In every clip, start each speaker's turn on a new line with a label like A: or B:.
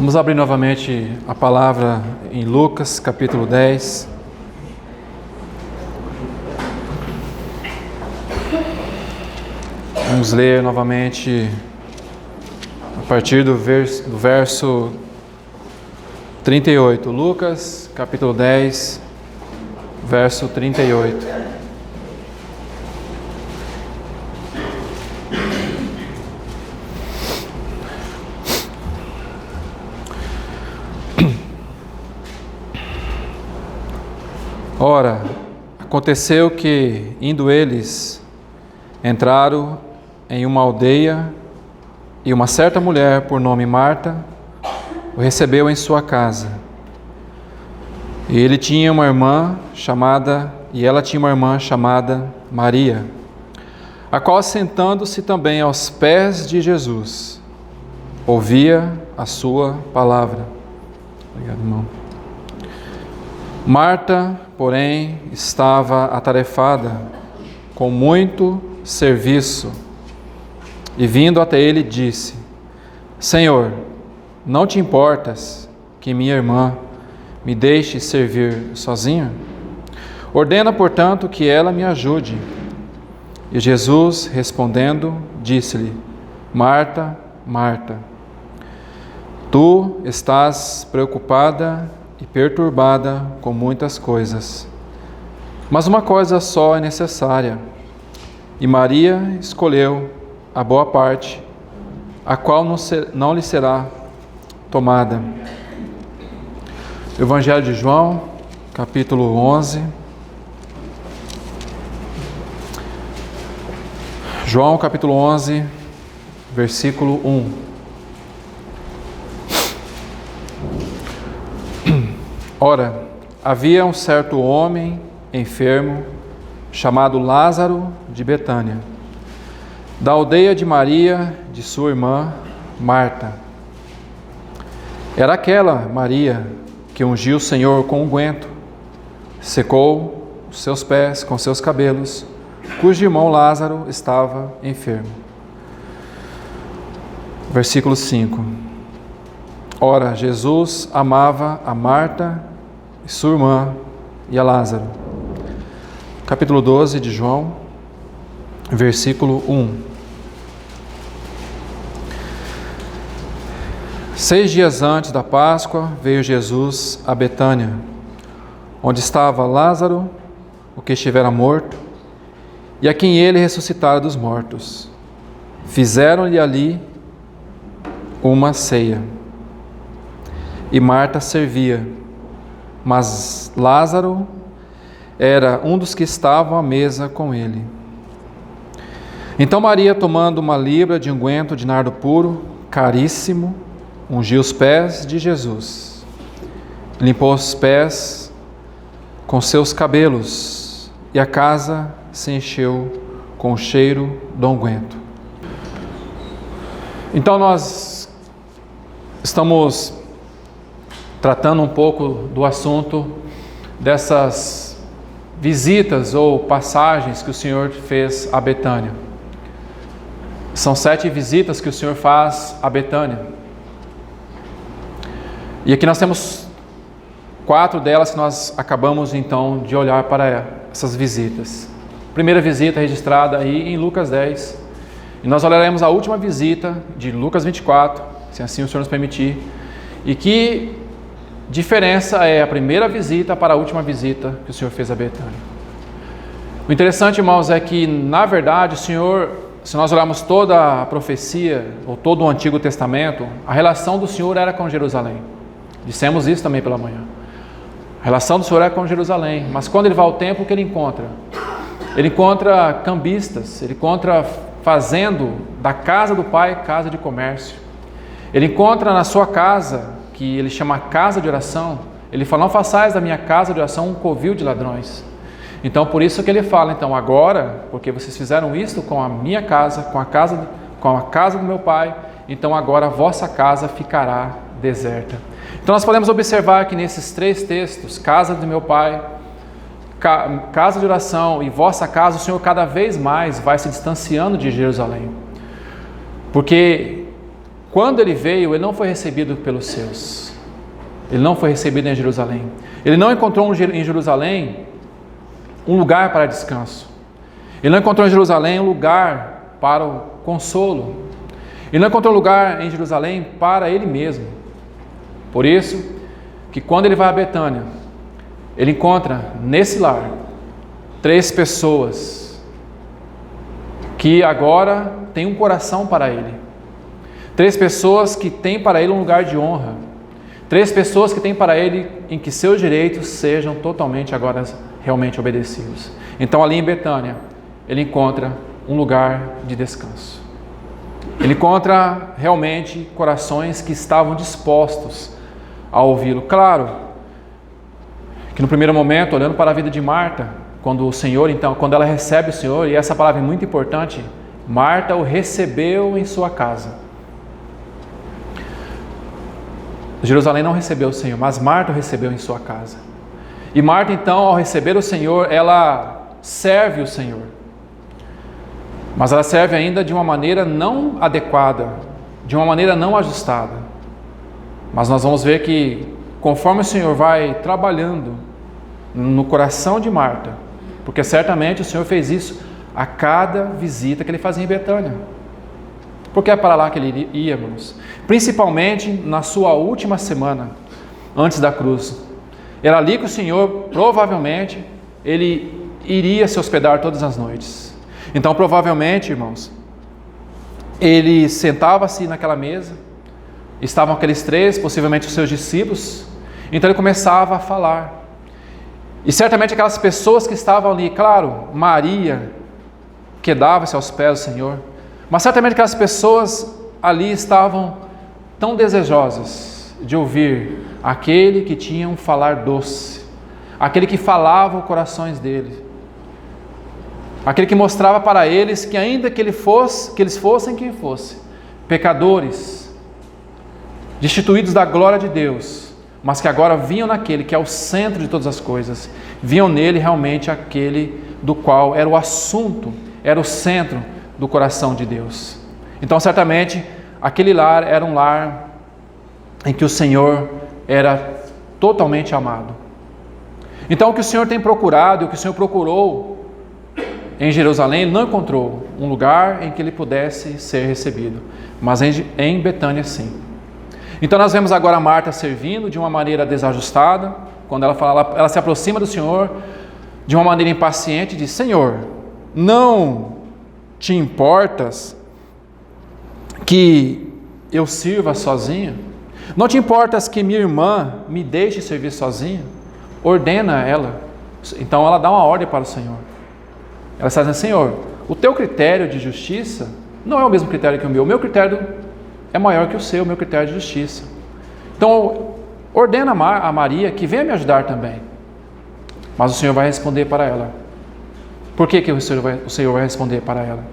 A: Vamos abrir novamente a palavra em Lucas, capítulo 10. Vamos ler novamente a partir do verso 38. Lucas, capítulo 10, verso 38. Ora, aconteceu que, indo eles, entraram em uma aldeia, e uma certa mulher, por nome Marta, o recebeu em sua casa. E ela tinha uma irmã chamada Maria, a qual, sentando-se também aos pés de Jesus, ouvia a sua palavra. Obrigado, irmão. Marta, porém, estava atarefada com muito serviço, e vindo até ele disse: Senhor, não te importas que minha irmã me deixe servir sozinha? Ordena, portanto, que ela me ajude. E Jesus, respondendo, disse-lhe: Marta, Marta, tu estás preocupada e perturbada com muitas coisas, mas uma coisa só é necessária, e Maria escolheu a boa parte, a qual não lhe será tomada. Evangelho de João, capítulo 11. João, capítulo 11, versículo 1. Ora, havia um certo homem enfermo, chamado Lázaro de Betânia, da aldeia de Maria, de sua irmã Marta. Era aquela Maria que ungiu o Senhor com unguento, secou os seus pés com seus cabelos, cujo irmão Lázaro estava enfermo. Versículo 5. Ora, Jesus amava a Marta, sua irmã e a Lázaro. Capítulo 12 de João, versículo 1. 6 dias antes da Páscoa, veio Jesus a Betânia, onde estava Lázaro, o que estivera morto, e a quem ele ressuscitara dos mortos. Fizeram-lhe ali uma ceia. E Marta servia, mas Lázaro era um dos que estavam à mesa com ele. Então Maria, tomando uma libra de unguento de nardo puro, caríssimo, ungiu os pés de Jesus, limpou os pés com seus cabelos, e a casa se encheu com o cheiro do unguento. Então nós estamos tratando um pouco do assunto dessas visitas ou passagens que o Senhor fez a Betânia. São 7 visitas que o Senhor faz a Betânia. E aqui nós temos 4 delas que nós acabamos então de olhar para essas visitas. Primeira visita registrada aí em Lucas 10. E nós olharemos a última visita de Lucas 24, se assim o Senhor nos permitir. E que diferença é a primeira visita para a última visita que o Senhor fez a Betânia. O interessante, irmãos, é que, na verdade, o Senhor, se nós olharmos toda a profecia, ou todo o Antigo Testamento, a relação do Senhor era com Jerusalém. Dissemos isso também pela manhã. A relação do Senhor é com Jerusalém, mas quando ele vai ao templo, o que ele encontra? Ele encontra cambistas, ele encontra fazendo da casa do Pai casa de comércio. Ele encontra na sua casa, que ele chama casa de oração, ele fala: não façais da minha casa de oração um covil de ladrões. Então por isso que ele fala: então agora, porque vocês fizeram isto com a minha casa, com a casa do meu pai, então agora a vossa casa ficará deserta. Então nós podemos observar que nesses 3 textos, casa do meu pai, casa de oração e vossa casa, o Senhor cada vez mais vai se distanciando de Jerusalém. Porque quando ele veio, ele não foi recebido pelos seus. Ele não foi recebido em Jerusalém. Ele não encontrou em Jerusalém um lugar para descanso. Ele não encontrou em Jerusalém um lugar para o consolo. Ele não encontrou lugar em Jerusalém para ele mesmo. Por isso, que quando ele vai a Betânia, ele encontra nesse lar 3 pessoas que agora têm um coração para ele. 3 pessoas que têm para ele um lugar de honra. 3 pessoas que têm para ele em que seus direitos sejam totalmente agora realmente obedecidos. Então ali em Betânia, ele encontra um lugar de descanso. Ele encontra realmente corações que estavam dispostos a ouvi-lo. Claro que no primeiro momento, olhando para a vida de Marta, quando ela recebe o Senhor, e essa palavra é muito importante, Marta o recebeu em sua casa. Jerusalém não recebeu o Senhor, mas Marta o recebeu em sua casa. E Marta então, ao receber o Senhor, ela serve o Senhor. Mas ela serve ainda de uma maneira não adequada, de uma maneira não ajustada. Mas nós vamos ver que, conforme o Senhor vai trabalhando no coração de Marta, porque certamente o Senhor fez isso a cada visita que ele fazia em Betânia. Porque é para lá que ele ia, irmãos. Principalmente na sua última semana, antes da cruz. Era ali que o Senhor, provavelmente, ele iria se hospedar todas as noites. Então, provavelmente, irmãos, ele sentava-se naquela mesa, estavam aqueles 3, possivelmente os seus discípulos, então ele começava a falar. E certamente aquelas pessoas que estavam ali, claro, Maria, quedava-se aos pés do Senhor, mas certamente aquelas pessoas ali estavam tão desejosas de ouvir aquele que tinha um falar doce, aquele que falava os corações deles, aquele que mostrava para eles que ainda que eles fossem quem fosse, pecadores, destituídos da glória de Deus, mas que agora viam naquele que é o centro de todas as coisas, viam nele realmente aquele do qual era o assunto, era o centro do coração de Deus. Então certamente aquele lar era um lar em que o Senhor era totalmente amado. Então o que o Senhor tem procurado, o que o Senhor procurou em Jerusalém, ele não encontrou um lugar em que ele pudesse ser recebido, mas em Betânia sim. Então nós vemos agora Marta servindo de uma maneira desajustada, quando ela se aproxima do Senhor de uma maneira impaciente, diz: Senhor, não te importas que eu sirva sozinha? Não te importas que minha irmã me deixe servir sozinha? Ordena ela. Então ela dá uma ordem para o Senhor. Ela está dizendo: Senhor, o teu critério de justiça não é o mesmo critério que o meu critério é maior que o seu, meu critério de justiça. Então ordena a Maria que venha me ajudar também. Mas o Senhor vai responder para ela. Por que o Senhor vai responder para ela?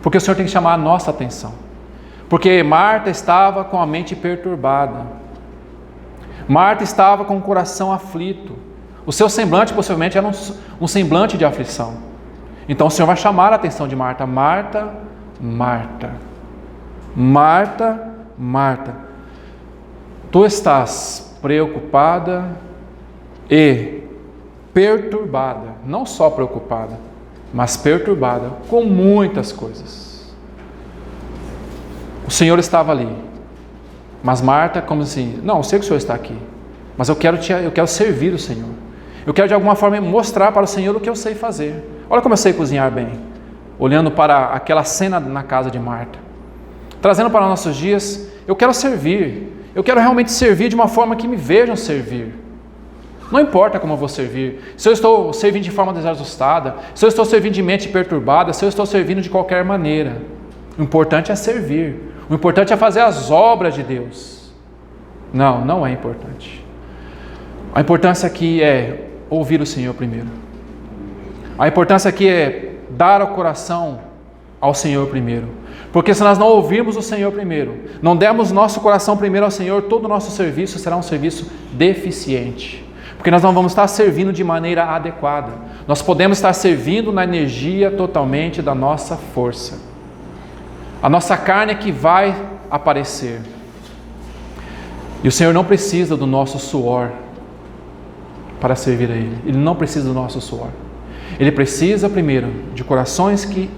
A: Porque o Senhor tem que chamar a nossa atenção. Porque Marta estava com a mente perturbada. Marta estava com o coração aflito. O seu semblante possivelmente era um semblante de aflição. Então o Senhor vai chamar a atenção de Marta. Marta, Marta, Marta, Marta, tu estás preocupada e perturbada, não só preocupada, mas perturbada com muitas coisas. O Senhor estava ali, mas Marta, como assim, não, eu sei que o Senhor está aqui, mas eu quero servir o Senhor. Eu quero de alguma forma mostrar para o Senhor o que eu sei fazer. Olha como eu sei cozinhar bem. Olhando para aquela cena na casa de Marta, trazendo para nossos dias, eu quero servir. Eu quero realmente servir de uma forma que me vejam servir. Não importa como eu vou servir, se eu estou servindo de forma desajustada, se eu estou servindo de mente perturbada, se eu estou servindo de qualquer maneira. O importante é servir. O importante é fazer as obras de Deus. Não, não é importante. A importância aqui é ouvir o Senhor primeiro. A importância aqui é dar o coração ao Senhor primeiro. Porque se nós não ouvirmos o Senhor primeiro, não dermos nosso coração primeiro ao Senhor, todo o nosso serviço será um serviço deficiente. Porque nós não vamos estar servindo de maneira adequada. Nós podemos estar servindo na energia totalmente da nossa força. A nossa carne é que vai aparecer. E o Senhor não precisa do nosso suor para servir a Ele. Ele não precisa do nosso suor. Ele precisa primeiro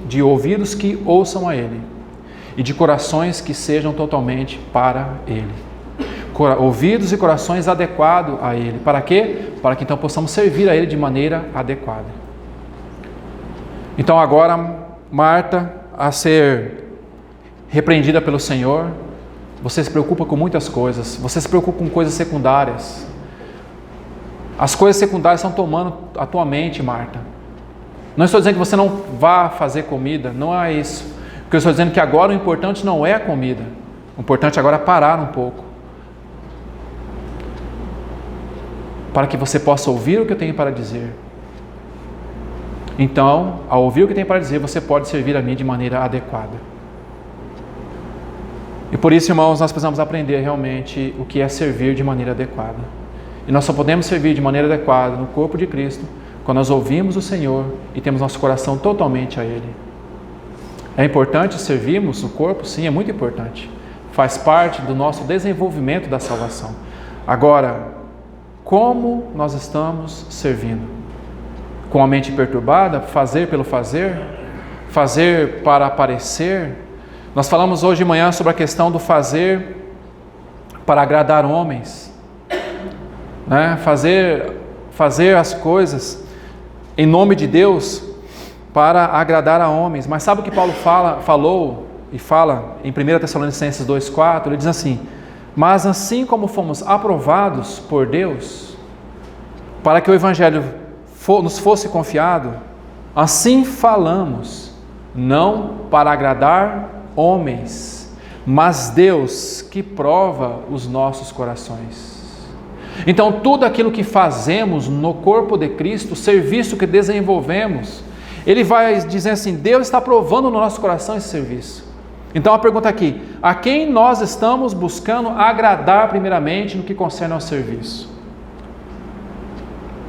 A: de ouvidos que ouçam a Ele e de corações que sejam totalmente para Ele. Ouvidos e corações adequados a Ele. Para quê? Para que então possamos servir a Ele de maneira adequada. Então agora Marta, a ser repreendida pelo Senhor, você se preocupa com muitas coisas, você se preocupa com coisas secundárias. As coisas secundárias estão tomando a tua mente, Marta. Não estou dizendo que você não vá fazer comida, não é isso. Porque eu estou dizendo que agora o importante não é a comida. O importante agora é parar um pouco. Para que você possa ouvir o que eu tenho para dizer. Então, ao ouvir o que eu tenho para dizer, você pode servir a mim de maneira adequada. E por isso, irmãos, nós precisamos aprender realmente o que é servir de maneira adequada. E nós só podemos servir de maneira adequada no corpo de Cristo quando nós ouvimos o Senhor e temos nosso coração totalmente a Ele. É importante servirmos o corpo? Sim, é muito importante. Faz parte do nosso desenvolvimento da salvação. Agora, como nós estamos servindo? Com a mente perturbada? Fazer pelo fazer? Fazer para aparecer? Nós falamos hoje de manhã sobre a questão do fazer para agradar homens. Né? Fazer as coisas em nome de Deus para agradar a homens. Mas sabe o que Paulo falou em 1 Tessalonicenses 2,4? Ele diz assim: mas assim como fomos aprovados por Deus, para que o Evangelho nos fosse confiado, assim falamos, não para agradar homens, mas Deus que prova os nossos corações. Então tudo aquilo que fazemos no corpo de Cristo, o serviço que desenvolvemos, ele vai dizer assim: Deus está provando no nosso coração esse serviço. Então a pergunta aqui: a quem nós estamos buscando agradar primeiramente no que concerne ao serviço?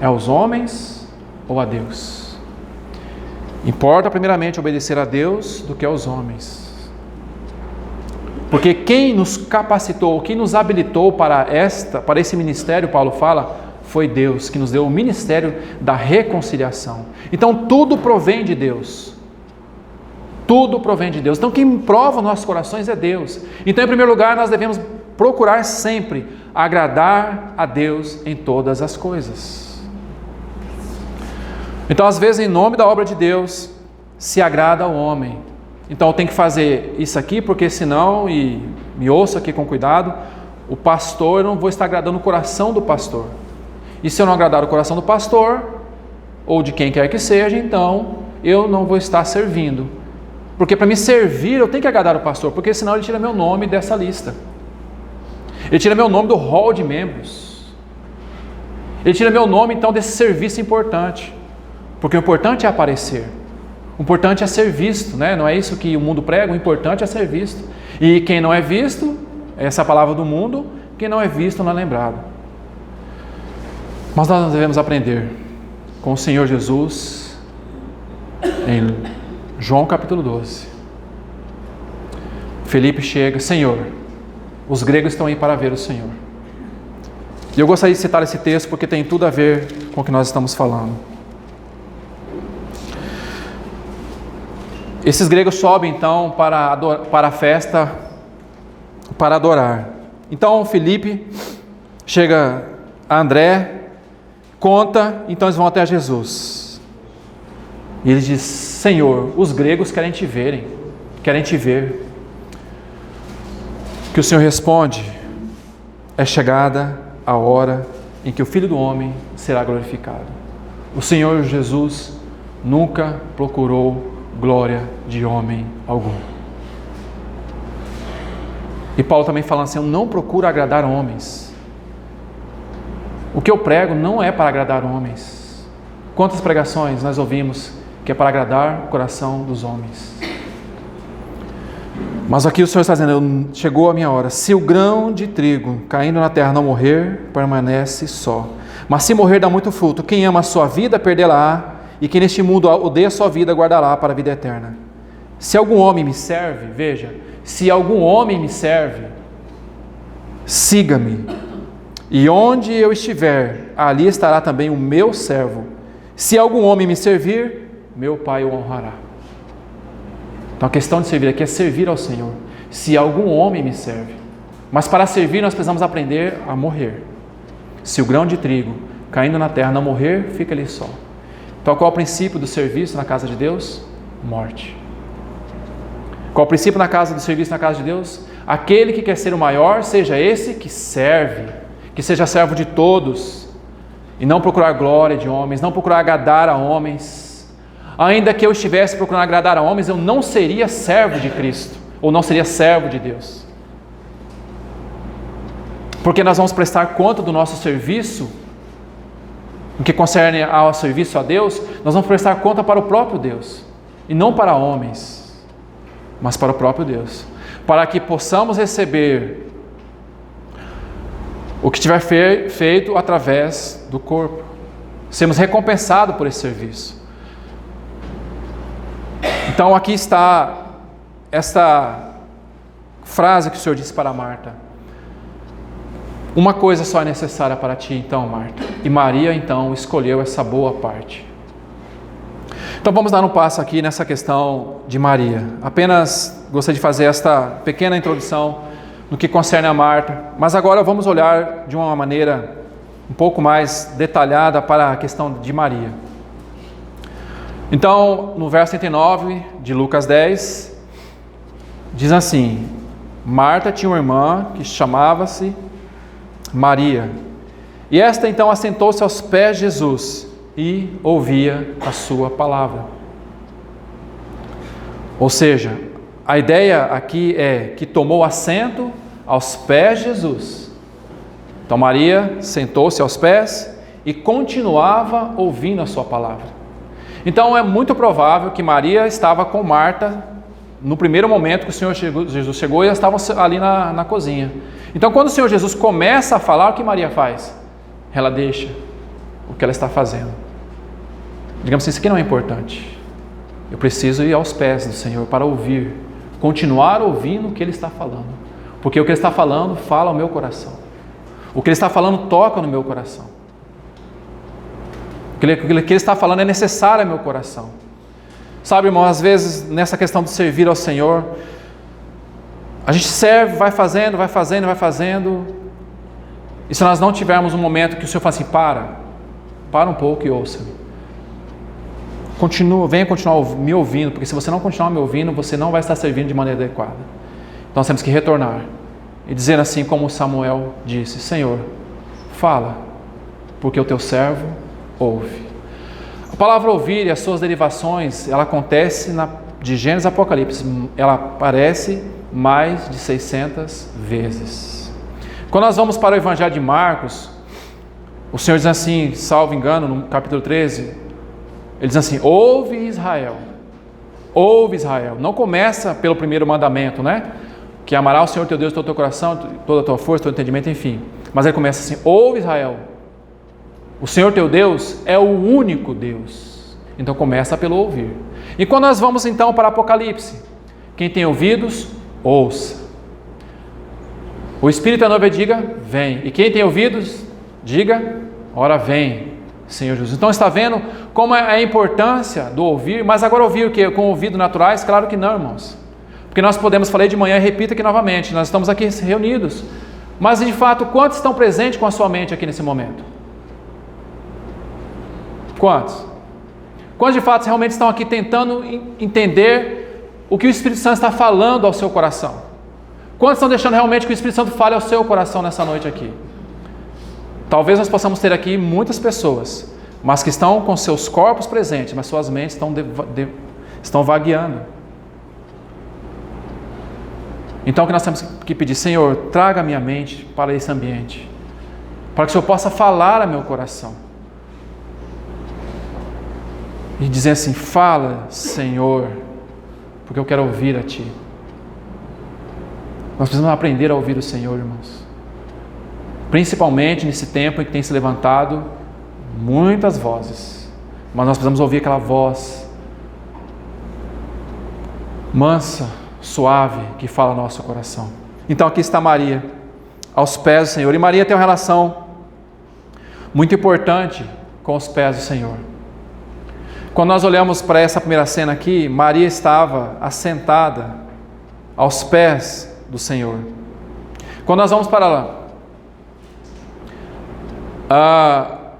A: É aos homens ou a Deus? Importa primeiramente obedecer a Deus do que aos homens. Porque quem nos capacitou, quem nos habilitou para esse ministério, Paulo fala, foi Deus, que nos deu o ministério da reconciliação. Então tudo provém de Deus. Tudo provém de Deus. Então quem prova nossos corações é Deus. Então, em primeiro lugar, nós devemos procurar sempre agradar a Deus em todas as coisas. Então, às vezes, em nome da obra de Deus, se agrada ao homem. Então eu tenho que fazer isso aqui, porque senão, e me ouça aqui com cuidado, o pastor, eu não vou estar agradando o coração do pastor. E se eu não agradar o coração do pastor, ou de quem quer que seja, então eu não vou estar servindo. Porque para me servir, eu tenho que agradar o pastor, porque senão ele tira meu nome dessa lista. Ele tira meu nome do hall de membros. Ele tira meu nome, então, desse serviço importante. Porque o importante é aparecer. O importante é ser visto, né? Não é isso que o mundo prega, o importante é ser visto. E quem não é visto, essa é a palavra do mundo, quem não é visto não é lembrado. Mas nós devemos aprender com o Senhor Jesus em João capítulo 12. Felipe chega: Senhor, os gregos estão aí para ver o Senhor. E eu gostaria de citar esse texto porque tem tudo a ver com o que nós estamos falando. Esses gregos sobem então para a festa, para adorar. Então Felipe chega a André, conta, então eles vão até Jesus. E ele diz: Senhor, os gregos querem te ver. Que o Senhor responde: é chegada a hora em que o Filho do Homem será glorificado. O Senhor Jesus nunca procurou glória de homem algum. E Paulo também falando assim: eu não procuro agradar homens. O que eu prego não é para agradar homens. Quantas pregações nós ouvimos que é para agradar o coração dos homens? Mas aqui o Senhor está dizendo: chegou a minha hora. Se o grão de trigo caindo na terra não morrer, permanece só. Mas se morrer, dá muito fruto. Quem ama a sua vida, perdê-la-á. E quem neste mundo odeia a sua vida, guardará para a vida eterna. Se algum homem me serve, veja, se algum homem me serve, siga-me, e onde eu estiver, ali estará também o meu servo. Se algum homem me servir, meu Pai o honrará. Então a questão de servir aqui é servir ao Senhor. Se algum homem me serve. Mas para servir nós precisamos aprender a morrer. Se o grão de trigo caindo na terra não morrer, fica ali só. Então qual é o princípio do serviço na casa de Deus? Morte. Qual é o princípio na casa do serviço na casa de Deus? Aquele que quer ser o maior, seja esse que serve, que seja servo de todos, e não procurar glória de homens, não procurar agradar a homens. Ainda que eu estivesse procurando agradar a homens, eu não seria servo de Cristo, ou não seria servo de Deus. Porque nós vamos prestar conta do nosso serviço, no que concerne ao serviço a Deus, nós vamos prestar conta para o próprio Deus, e não para homens, mas para o próprio Deus, para que possamos receber o que tiver feito através do corpo, sermos recompensados por esse serviço. Então aqui está esta frase que o Senhor disse para Marta: uma coisa só é necessária para ti, então, Marta. E Maria, então, escolheu essa boa parte. Então vamos dar um passo aqui nessa questão de Maria. Apenas gostaria de fazer esta pequena introdução no que concerne a Marta, mas agora vamos olhar de uma maneira um pouco mais detalhada para a questão de Maria. Então, no verso 39 de Lucas 10, diz assim: Marta tinha uma irmã que chamava-se Maria, e esta então assentou-se aos pés de Jesus e ouvia a sua palavra. Ou seja, a ideia aqui é que tomou assento aos pés de Jesus. Então Maria sentou-se aos pés e continuava ouvindo a sua palavra. Então é muito provável que Maria estava com Marta no primeiro momento que o Senhor Jesus chegou, e elas estavam ali na cozinha. Então quando o Senhor Jesus começa a falar, o que Maria faz? Ela deixa o que ela está fazendo. Digamos assim, isso aqui não é importante. Eu preciso ir aos pés do Senhor para ouvir, continuar ouvindo o que Ele está falando. Porque o que Ele está falando fala ao meu coração. O que Ele está falando toca no meu coração. O que Ele está falando é necessário ao meu coração. Sabe, irmão, às vezes nessa questão de servir ao Senhor, a gente serve, vai fazendo, e se nós não tivermos um momento que o Senhor fala assim: para um pouco e ouça-me. Venha continuar me ouvindo, porque se você não continuar me ouvindo, você não vai estar servindo de maneira adequada. Então nós temos que retornar e dizer assim como Samuel disse: Senhor, fala, porque o teu servo ouve. A palavra ouvir e as suas derivações, ela acontece de Gênesis a Apocalipse, ela aparece mais de 600 vezes. Quando nós vamos para o Evangelho de Marcos, o Senhor diz assim, salvo engano, no capítulo 13, Ele diz assim: ouve Israel, não começa pelo primeiro mandamento, né? Que é amará o Senhor teu Deus todo o teu coração, toda a tua força, todo o entendimento, enfim. Mas ele começa assim: ouve Israel, o Senhor teu Deus é o único Deus. Então começa pelo ouvir. E quando nós vamos então para Apocalipse, quem tem ouvidos, ouça. O Espírito da noiva diga: vem. E quem tem ouvidos, diga: ora vem, Senhor Jesus. Então está vendo como é a importância do ouvir. Mas agora ouvir o quê? Com ouvidos naturais? Claro que não, irmãos. Porque nós podemos, falei de manhã e repito aqui novamente, nós estamos aqui reunidos. Mas de fato, quantos estão presentes com a sua mente aqui nesse momento? Quantos? Quantos de fato realmente estão aqui tentando entender o que o Espírito Santo está falando ao seu coração? Quantos estão deixando realmente que o Espírito Santo fale ao seu coração nessa noite aqui? Talvez nós possamos ter aqui muitas pessoas, mas que estão com seus corpos presentes, mas suas mentes estão vagueando. Então o que nós temos que pedir: Senhor, traga a minha mente para esse ambiente, para que o Senhor possa falar ao meu coração. E dizer assim: fala, Senhor, porque eu quero ouvir a Ti. Nós precisamos aprender a ouvir o Senhor, irmãos. Principalmente nesse tempo em que tem se levantado muitas vozes. Mas nós precisamos ouvir aquela voz mansa, suave, que fala no nosso coração. Então aqui está Maria, aos pés do Senhor. E Maria tem uma relação muito importante com os pés do Senhor. Quando nós olhamos para essa primeira cena aqui, Maria estava assentada aos pés do Senhor. Quando nós vamos para lá,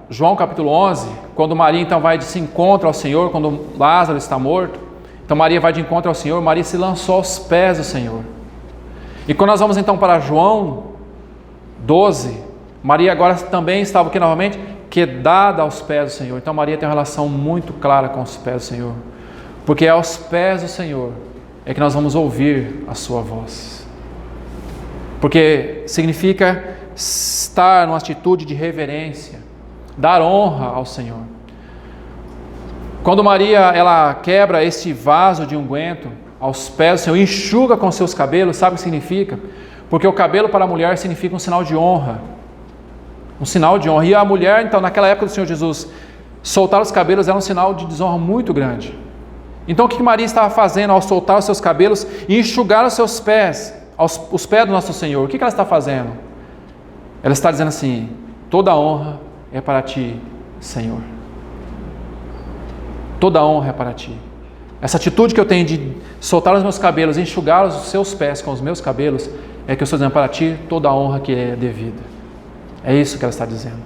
A: João capítulo 11, quando Maria então vai de encontro ao Senhor, quando Lázaro está morto, então Maria vai de encontro ao Senhor, Maria se lançou aos pés do Senhor. E quando nós vamos então para João 12, Maria agora também estava aqui novamente, quedada aos pés do Senhor. Então Maria tem uma relação muito clara com os pés do Senhor, porque é aos pés do Senhor é que nós vamos ouvir a sua voz, porque significa estar numa atitude de reverência, dar honra ao Senhor. Quando Maria ela quebra este vaso de unguento aos pés do Senhor, enxuga com seus cabelos, sabe o que significa? Porque o cabelo para a mulher significa um sinal de honra, um sinal de honra. E a mulher, então, naquela época do Senhor Jesus, soltar os cabelos era um sinal de desonra muito grande. Então o que Maria estava fazendo ao soltar os seus cabelos e enxugar os seus pés, os pés do nosso Senhor? O que ela está fazendo? Ela está dizendo assim: toda a honra é para ti, Senhor. Toda a honra é para ti. Essa atitude que eu tenho de soltar os meus cabelos e enxugar os seus pés com os meus cabelos, é que eu estou dizendo para ti toda a honra que é devida. É isso que ela está dizendo.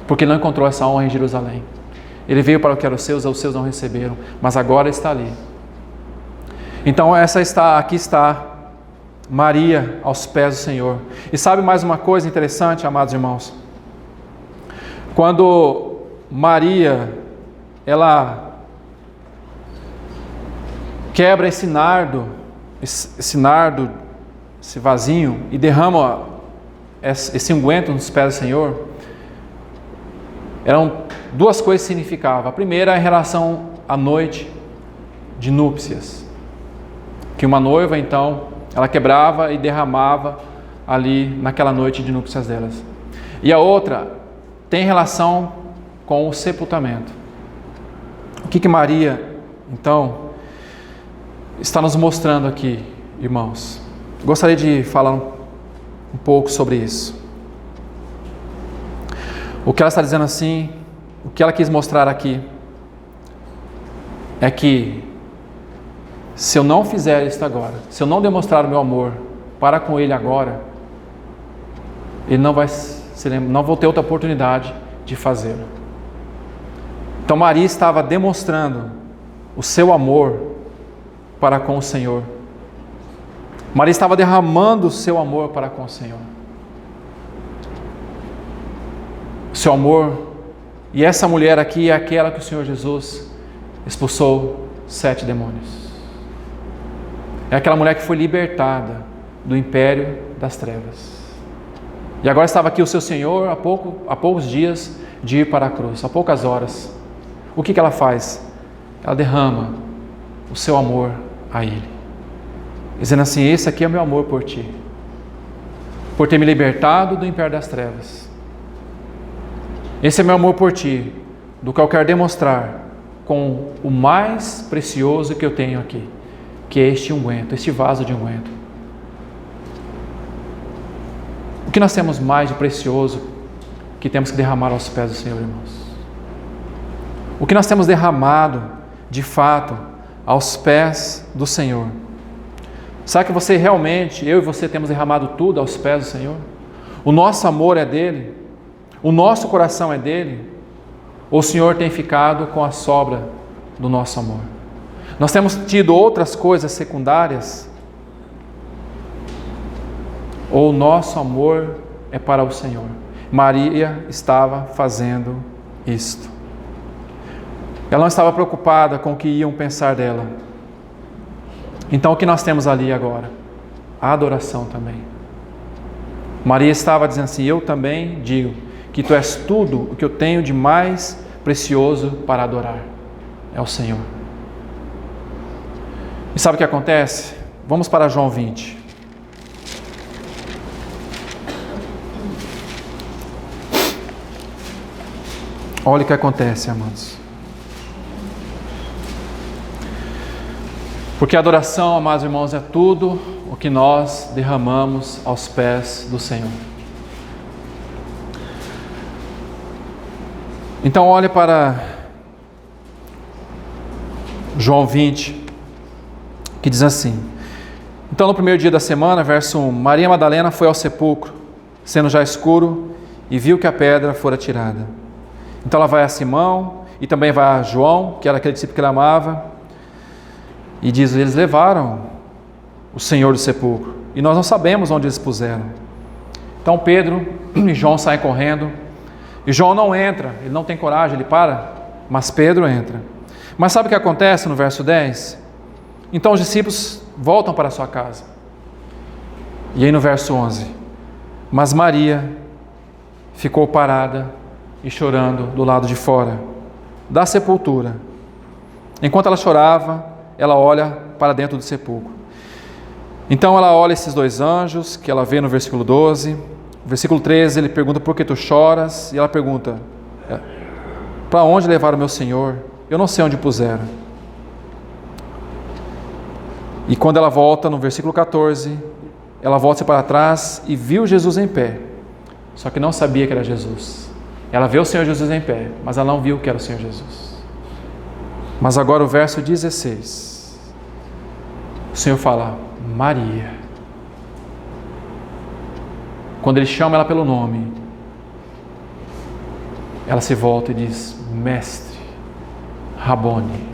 A: Porque não encontrou essa honra em Jerusalém. Ele veio para o que era os seus não receberam, mas agora está ali. Então aqui está Maria aos pés do Senhor. E sabe mais uma coisa interessante, amados irmãos? Quando Maria, ela quebra esse nardo, esse vasinho, e derrama esse unguento nos pés do Senhor, eram duas coisas que significavam. A primeira é em relação à noite de núpcias, que uma noiva então, ela quebrava e derramava ali naquela noite de núpcias delas. E a outra tem relação com o sepultamento. O que Maria então está nos mostrando aqui, irmãos? Gostaria de falar um pouco sobre isso. O que ela está dizendo assim, o que ela quis mostrar aqui, é que se eu não fizer isto agora, se eu não demonstrar o meu amor para com ele agora, ele não vou ter outra oportunidade de fazê-lo. Então Maria estava demonstrando o seu amor para com o Senhor. Maria estava derramando o seu amor para com o Senhor. O seu amor. E essa mulher aqui é aquela que o Senhor Jesus expulsou 7 demônios. É aquela mulher que foi libertada do império das trevas. E agora estava aqui o seu Senhor há poucos dias de ir para a cruz, há poucas horas. O que ela faz? Ela derrama o seu amor a Ele, dizendo assim: esse aqui é o meu amor por ti, por ter me libertado do império das trevas. Esse é meu amor por ti, do que eu quero demonstrar com o mais precioso que eu tenho aqui, que é este unguento, este vaso de unguento. O que nós temos mais de precioso que temos que derramar aos pés do Senhor, irmãos? O que nós temos derramado, de fato, aos pés do Senhor? Será que você realmente, eu e você, temos derramado tudo aos pés do Senhor? O nosso amor é dele? O nosso coração é dele? Ou o Senhor tem ficado com a sobra do nosso amor? Nós temos tido outras coisas secundárias? Ou o nosso amor é para o Senhor? Maria estava fazendo isto. Ela não estava preocupada com o que iam pensar dela. Então o que nós temos ali agora? A adoração também. Maria estava dizendo assim: eu também digo que tu és tudo o que eu tenho de mais precioso para adorar. É o Senhor. E sabe o que acontece? Vamos para João 20. Olha o que acontece, amados. Porque a adoração, amados irmãos, é tudo o que nós derramamos aos pés do Senhor. Então olhe para João 20, que diz assim: então no primeiro dia da semana, verso 1, Maria Madalena foi ao sepulcro, sendo já escuro, e viu que a pedra fora tirada. Então ela vai a Simão, e também vai a João, que era aquele discípulo que ela amava, e diz: eles levaram o Senhor do sepulcro, e nós não sabemos onde eles puseram. Então Pedro e João saem correndo, e João não entra, ele não tem coragem, ele para, mas Pedro entra. Mas sabe o que acontece no verso 10? Então os discípulos voltam para a sua casa. E aí no verso 11, mas Maria ficou parada e chorando do lado de fora da sepultura. Enquanto ela chorava, ela olha para dentro do sepulcro. Então ela olha esses dois anjos que ela vê no versículo 12. No versículo 13 ele pergunta: por que tu choras? E ela pergunta: para onde levaram o meu Senhor? Eu não sei onde puseram. E quando ela volta no versículo 14, ela volta para trás e viu Jesus em pé, só que não sabia que era Jesus. Ela vê o Senhor Jesus em pé, mas ela não viu que era o Senhor Jesus. Mas agora o verso 16, o Senhor fala: Maria. Quando ele chama ela pelo nome, ela se volta e diz: Mestre, Rabone,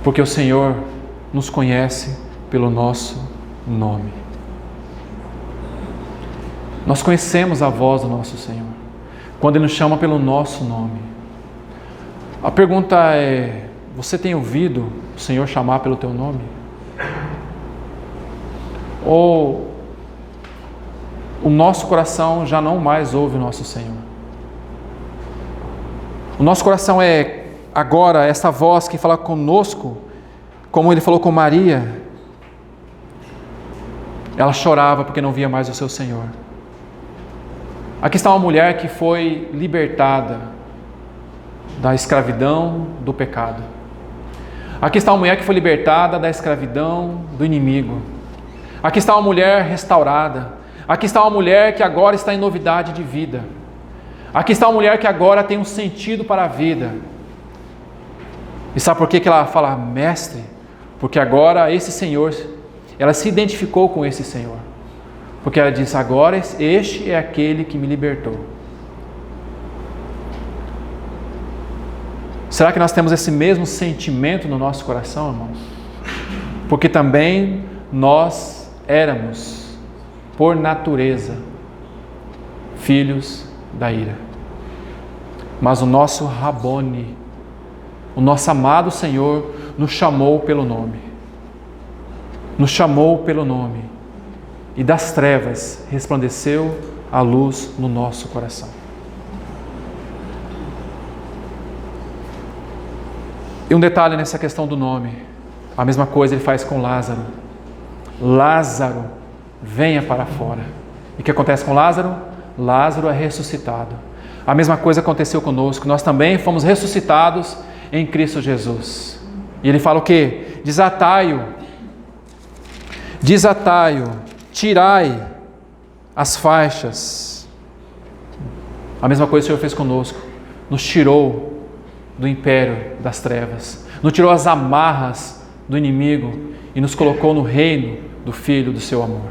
A: porque o Senhor nos conhece pelo nosso nome. Nós conhecemos a voz do nosso Senhor quando Ele nos chama pelo nosso nome. A pergunta é: você tem ouvido o Senhor chamar pelo teu nome? Ou o nosso coração já não mais ouve o nosso Senhor? O nosso coração é agora essa voz que fala conosco, como Ele falou com Maria. Ela chorava porque não via mais o seu Senhor. Aqui está uma mulher que foi libertada da escravidão do pecado. Aqui está uma mulher que foi libertada da escravidão do inimigo. Aqui está uma mulher restaurada. Aqui está uma mulher que agora está em novidade de vida. Aqui está uma mulher que agora tem um sentido para a vida. E sabe por que ela fala mestre? Porque agora esse Senhor, ela se identificou com esse Senhor. Porque ela diz: agora este é aquele que me libertou. Será que nós temos esse mesmo sentimento no nosso coração, irmãos? Porque também nós éramos, por natureza, filhos da ira. Mas o nosso Rabone, o nosso amado Senhor, nos chamou pelo nome. Nos chamou pelo nome. E das trevas resplandeceu a luz no nosso coração. E um detalhe nessa questão do nome: a mesma coisa Ele faz com Lázaro. Lázaro, venha para fora. E o que acontece com Lázaro? Lázaro é ressuscitado. A mesma coisa aconteceu conosco. Nós também fomos ressuscitados em Cristo Jesus. E Ele fala o quê? Desatai-o, tirai as faixas. A mesma coisa o Senhor fez conosco. Nos tirou do império das trevas, nos tirou as amarras do inimigo e nos colocou no reino do Filho do seu amor.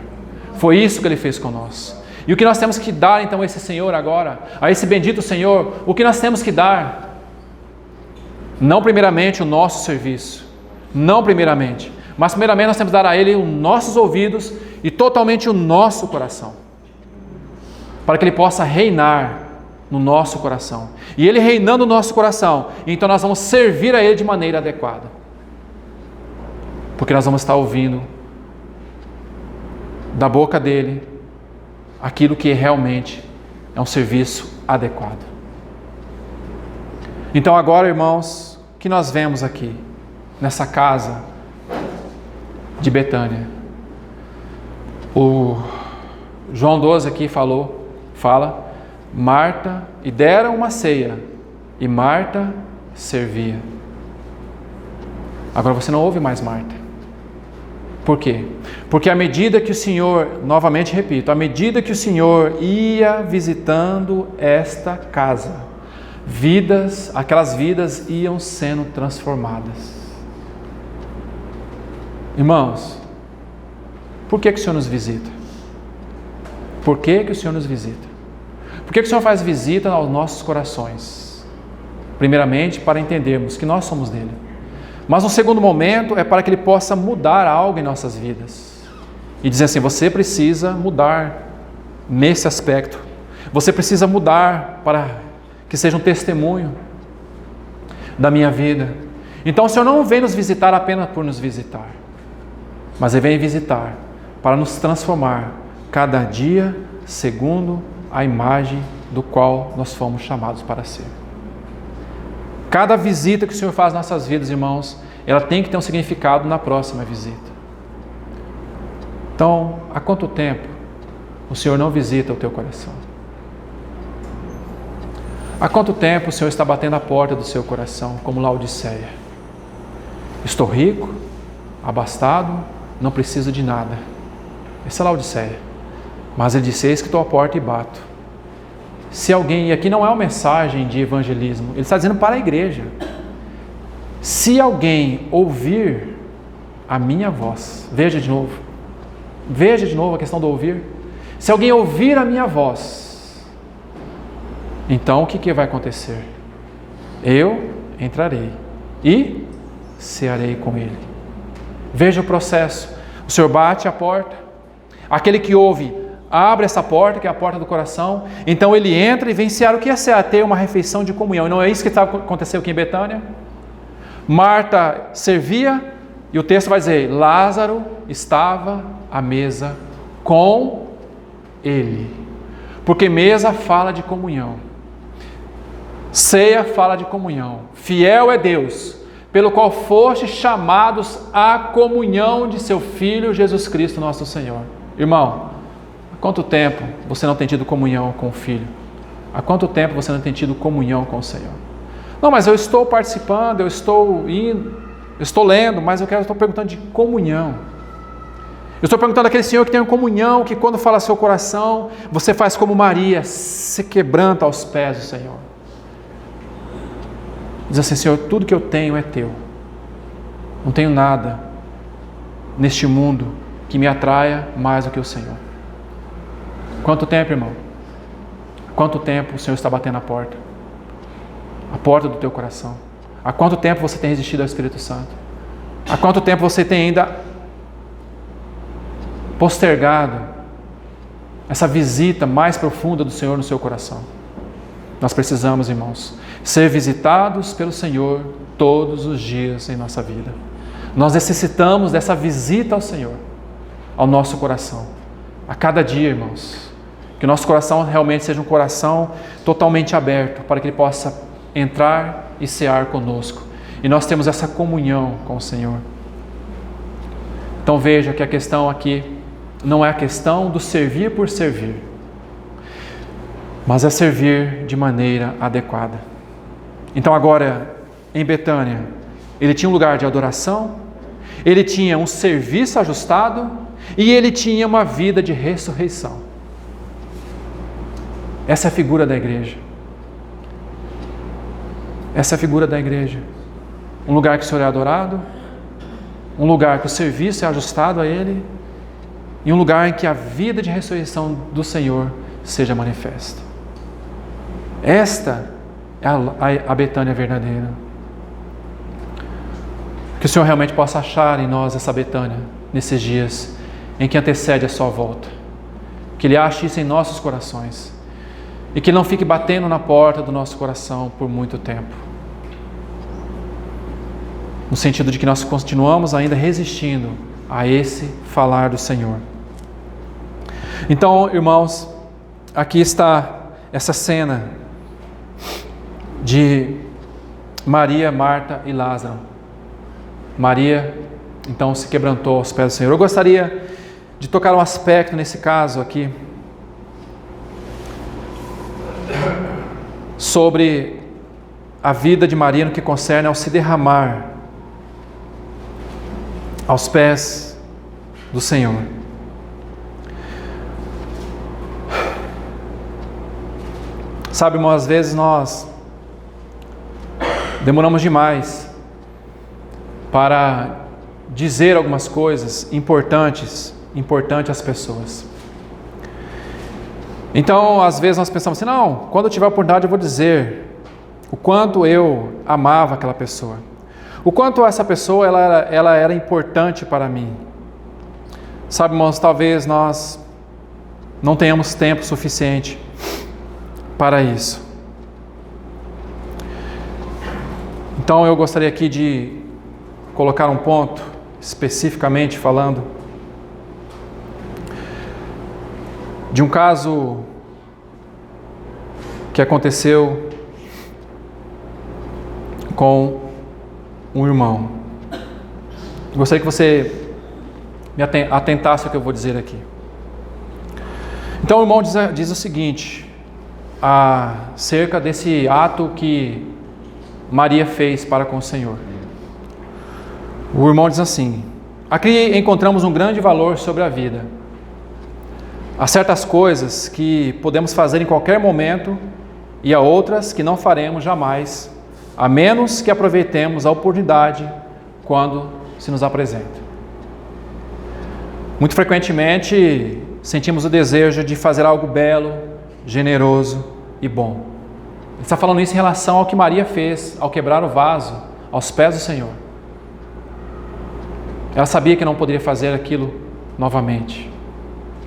A: Foi isso que Ele fez com nós. E o que nós temos que dar então a esse Senhor agora, a esse bendito Senhor, o que nós temos que dar? Não primeiramente o nosso serviço, não primeiramente, mas primeiramente nós temos que dar a Ele os nossos ouvidos e totalmente o nosso coração, para que Ele possa reinar no nosso coração. E Ele reinando no nosso coração, então nós vamos servir a Ele de maneira adequada, porque nós vamos estar ouvindo da boca dEle aquilo que realmente é um serviço adequado. Então agora, irmãos, o que nós vemos aqui nessa casa de Betânia? O João 12 aqui fala, Marta, e deram uma ceia, e Marta servia. Agora você não ouve mais Marta. Por quê? Porque à medida que o Senhor, novamente repito, à medida que o Senhor ia visitando esta casa, aquelas vidas iam sendo transformadas. Irmãos, por que o Senhor nos visita? Por que o Senhor nos visita? Por que o Senhor faz visita aos nossos corações? Primeiramente, para entendermos que nós somos dele. Mas no segundo momento, é para que ele possa mudar algo em nossas vidas. E dizer assim, você precisa mudar nesse aspecto. Você precisa mudar para que seja um testemunho da minha vida. Então o Senhor não vem nos visitar apenas por nos visitar, mas Ele vem visitar para nos transformar cada dia segundo a imagem do qual nós fomos chamados para ser. Cada visita que o Senhor faz nas nossas vidas, irmãos, ela tem que ter um significado na próxima visita. Então, há quanto tempo o Senhor não visita o teu coração? Há quanto tempo o Senhor está batendo a porta do seu coração, como Laodiceia? Estou rico, abastado, não preciso de nada. Essa é Laodiceia. Mas ele disse, eis que estou à porta e bato. Se alguém, e aqui não é uma mensagem de evangelismo, ele está dizendo para a igreja. Se alguém ouvir a minha voz, veja de novo a questão do ouvir. Se alguém ouvir a minha voz, então o que vai acontecer? Eu entrarei e cearei com ele. Veja o processo. O Senhor bate a porta, aquele que ouve abre essa porta, que é a porta do coração, então ele entra e vem cear. O que é cear? Ter uma refeição de comunhão. E não é isso que aconteceu aqui em Betânia? Marta servia, e o texto vai dizer, Lázaro estava à mesa com ele. Porque mesa fala de comunhão. Ceia fala de comunhão. Fiel é Deus, pelo qual foste chamados à comunhão de seu Filho Jesus Cristo nosso Senhor. Irmão, há quanto tempo você não tem tido comunhão com o Filho? Há quanto tempo você não tem tido comunhão com o Senhor? Não, mas eu estou participando, eu estou indo, eu estou lendo, mas eu estou perguntando de comunhão. Eu estou perguntando daquele Senhor que tem comunhão, que quando fala seu coração, você faz como Maria, se quebranta aos pés do Senhor. Diz assim, Senhor, tudo que eu tenho é teu. Não tenho nada neste mundo que me atraia mais do que o Senhor. Quanto tempo, irmão? Quanto tempo o Senhor está batendo a porta do teu coração? Há quanto tempo você tem resistido ao Espírito Santo? Há quanto tempo você tem ainda postergado essa visita mais profunda do Senhor no seu coração? Nós precisamos, irmãos, ser visitados pelo Senhor todos os dias em nossa vida. Nós necessitamos dessa visita ao Senhor, ao nosso coração, a cada dia, irmãos. Que o nosso coração realmente seja um coração totalmente aberto, para que Ele possa entrar e cear conosco. E nós temos essa comunhão com o Senhor. Então veja que a questão aqui não é a questão do servir por servir, mas é servir de maneira adequada. Então agora, em Betânia, ele tinha um lugar de adoração, ele tinha um serviço ajustado e ele tinha uma vida de ressurreição. Essa é a figura da igreja. Essa é a figura da igreja. Um lugar que o Senhor é adorado, um lugar que o serviço é ajustado a Ele, e um lugar em que a vida de ressurreição do Senhor seja manifesta. Esta é a Betânia verdadeira. Que o Senhor realmente possa achar em nós essa Betânia nesses dias em que antecede a sua volta. Que Ele ache isso em nossos corações. E que não fique batendo na porta do nosso coração por muito tempo. No sentido de que nós continuamos ainda resistindo a esse falar do Senhor. Então, irmãos, aqui está essa cena de Maria, Marta e Lázaro. Maria, então, se quebrantou aos pés do Senhor. Eu gostaria de tocar um aspecto nesse caso aqui, sobre a vida de Maria no que concerne ao se derramar aos pés do Senhor. Sabe, irmão, às vezes nós demoramos demais para dizer algumas coisas importantes às pessoas. Então, às vezes nós pensamos assim, não, quando eu tiver a oportunidade eu vou dizer o quanto eu amava aquela pessoa, o quanto essa pessoa ela era importante para mim. Sabe, irmãos, talvez nós não tenhamos tempo suficiente para isso. Então eu gostaria aqui de colocar um ponto, especificamente falando, de um caso que aconteceu com um irmão. Gostaria que você me atentasse ao que eu vou dizer aqui. Então o irmão diz o seguinte, acerca desse ato que Maria fez para com o Senhor. O irmão diz assim: aqui encontramos um grande valor sobre a vida. Há certas coisas que podemos fazer em qualquer momento e há outras que não faremos jamais, a menos que aproveitemos a oportunidade quando se nos apresenta. Muito frequentemente sentimos o desejo de fazer algo belo, generoso e bom. Ele está falando isso em relação ao que Maria fez ao quebrar o vaso aos pés do Senhor. Ela sabia que não poderia fazer aquilo novamente.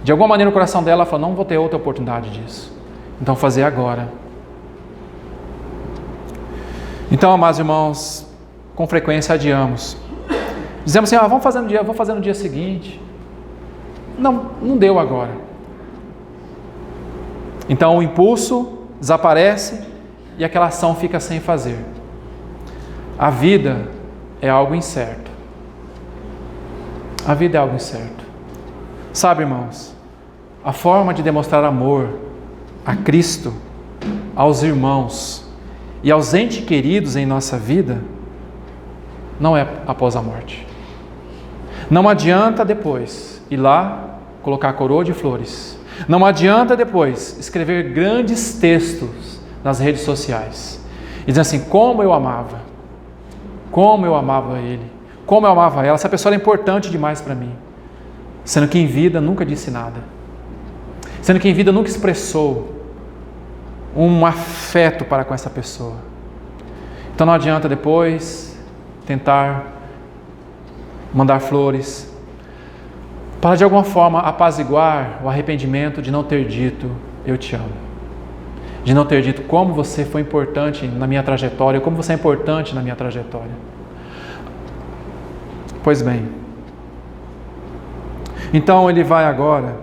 A: De alguma maneira no coração dela, ela falou, não vou ter outra oportunidade disso. Então fazer agora. Então, amados irmãos, com frequência adiamos. Dizemos assim, vamos fazer no dia seguinte. Não deu agora. Então o impulso desaparece e aquela ação fica sem fazer. A vida é algo incerto. A vida é algo incerto. Sabe, irmãos, a forma de demonstrar amor a Cristo, aos irmãos e aos entes queridos em nossa vida, não é após a morte. Não adianta depois ir lá, colocar a coroa de flores. Não adianta depois escrever grandes textos nas redes sociais e dizer assim, como eu amava ele, como eu amava ela, essa pessoa era importante demais para mim, sendo que em vida nunca disse nada, sendo que em vida nunca expressou um afeto para com essa pessoa. Então não adianta depois tentar mandar flores para de alguma forma apaziguar o arrependimento de não ter dito eu te amo, de não ter dito como você foi importante na minha trajetória, como você é importante na minha trajetória. Pois bem, então ele vai agora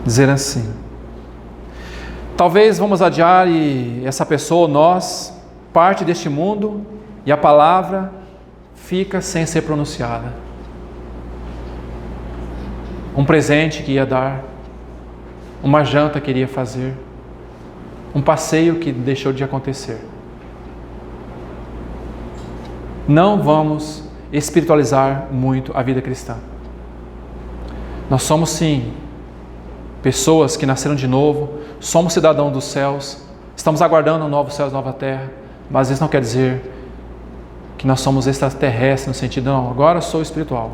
A: dizer assim, talvez vamos adiar e essa pessoa, nós, parte deste mundo e a palavra fica sem ser pronunciada. Um presente que ia dar, uma janta que iria fazer, um passeio que deixou de acontecer. Não vamos espiritualizar muito a vida cristã. Nós somos sim pessoas que nasceram de novo, somos cidadãos dos céus, estamos aguardando um novo céu e nova terra, mas isso não quer dizer que nós somos extraterrestres no sentido, não, agora eu sou espiritual.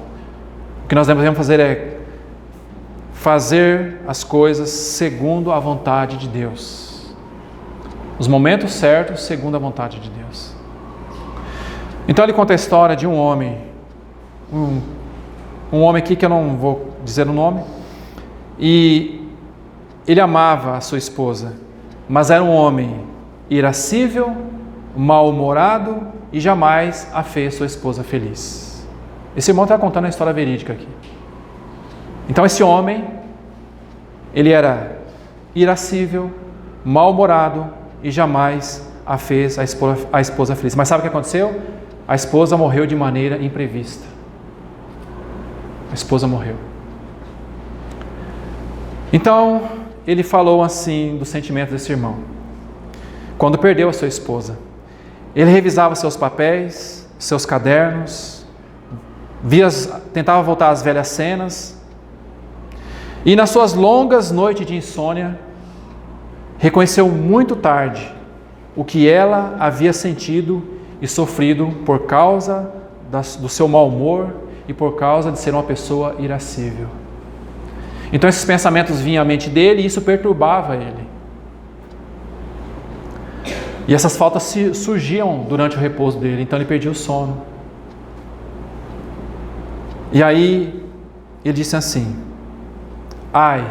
A: O que nós devemos fazer é fazer as coisas segundo a vontade de Deus. Os momentos certos segundo a vontade de Deus. Então ele conta a história de um homem, um homem aqui que eu não vou dizer o nome, e ele amava a sua esposa, mas era um homem irascível, mal-humorado e jamais a fez sua esposa feliz. Esse irmão está contando a história verídica aqui. Então esse homem, ele era irascível, mal-humorado e jamais a fez a esposa feliz. Mas sabe o que aconteceu? A esposa morreu de maneira imprevista. A esposa morreu. Então ele falou assim do sentimento desse irmão. Quando perdeu a sua esposa, ele revisava seus papéis, seus cadernos, tentava voltar às velhas cenas, e nas suas longas noites de insônia, reconheceu muito tarde o que ela havia sentido e sofrido por causa do seu mau humor e por causa de ser uma pessoa irascível. Então esses pensamentos vinham à mente dele e isso perturbava ele. E essas faltas surgiam durante o repouso dele, então ele perdia o sono. E aí ele disse assim: ai,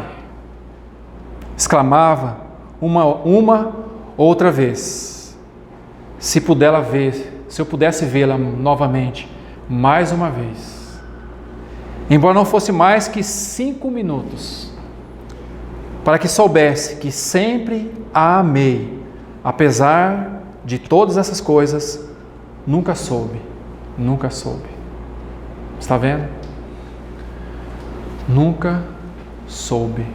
A: exclamava uma outra vez, se eu pudesse vê-la novamente, mais uma vez, embora não fosse mais que 5 minutos, para que soubesse que sempre a amei, apesar de todas essas coisas, nunca soube. Está vendo? Nunca soube.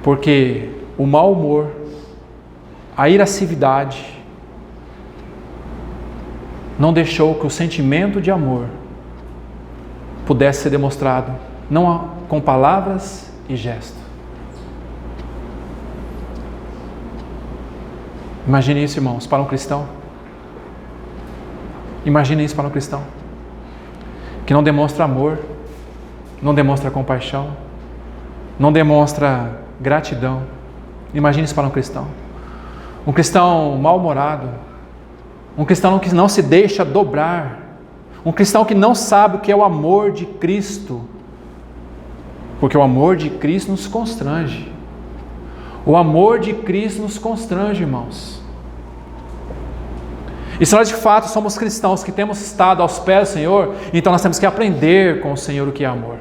A: Porque o mau humor, a irascividade, não deixou que o sentimento de amor pudesse ser demonstrado, não com palavras e gestos. Imagine isso, irmãos, para um cristão. Imagine isso para um cristão que não demonstra amor, não demonstra compaixão, não demonstra gratidão. Imagine isso para um cristão. Um cristão mal-humorado, um cristão que não se deixa dobrar, um cristão que não sabe o que é o amor de Cristo, porque o amor de Cristo nos constrange. O amor de Cristo nos constrange, irmãos. E se nós de fato somos cristãos que temos estado aos pés do Senhor, então nós temos que aprender com o Senhor o que é amor.